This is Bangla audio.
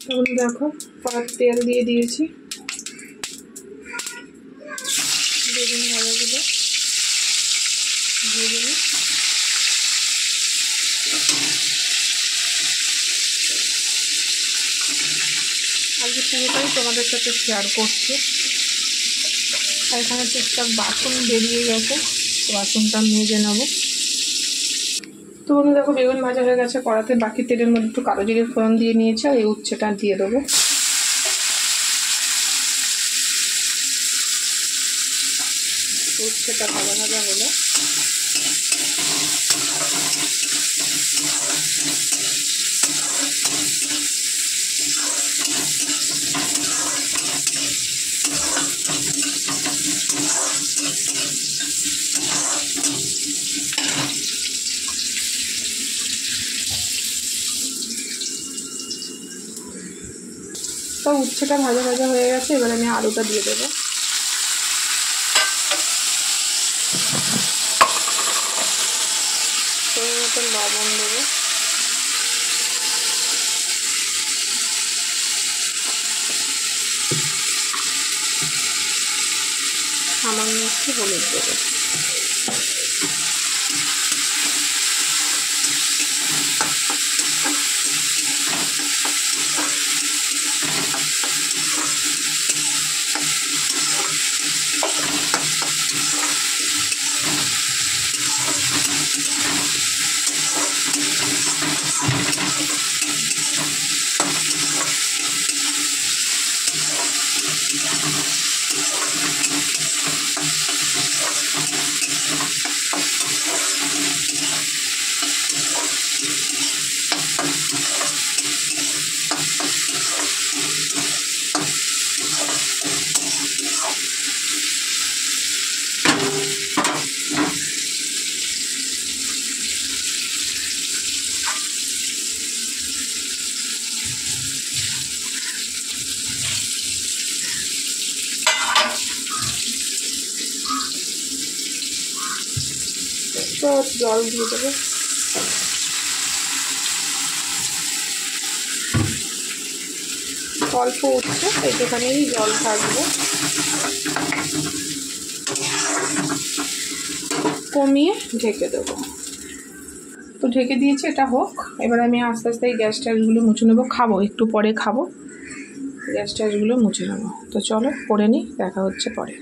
তখন দেখো তেল দিয়ে দিয়েছি, বেগুন ভাজাগুলো ভেজে নিই। আজকে পুরোটাই তোমাদের সাথে শেয়ার করছি। আর এখানে টুকটাক বাসন বেরিয়ে গেছে, বাসনটা মেজে নেবো। তো বন্ধু দেখো বেগুন ভাজা হয়ে গেছে কড়াতে, বাকি তেলের মধ্যে একটু কালো জিরে ফোড়ন দিয়ে নিয়েছি, আর এই উচ্ছেটা দিয়ে দেবো। উচ্ছেটা ভাজা ভাজা হলো তো উচ্ছেটা ভাজা ভাজা হয়ে গেছে, এবার আমি আলুটা দিয়ে দেবো। মতো লবণ দেবো, সামান্য একটু হলুদ দেবো। তো জল দিয়ে দেবো, অল্প উঠছে একটুখানি জল থাকবে, কমিয়ে ঢেকে দেবো। তো ঢেকে দিয়েছি, এটা হোক। এবার আমি আস্তে আস্তে এই গ্যাস ট্যাসগুলো মুছে নেবো, খাবো একটু পরে খাবো, গ্যাস ট্যাসগুলো মুছে নেবো। তো চলো করে নিই, দেখা হচ্ছে পরে।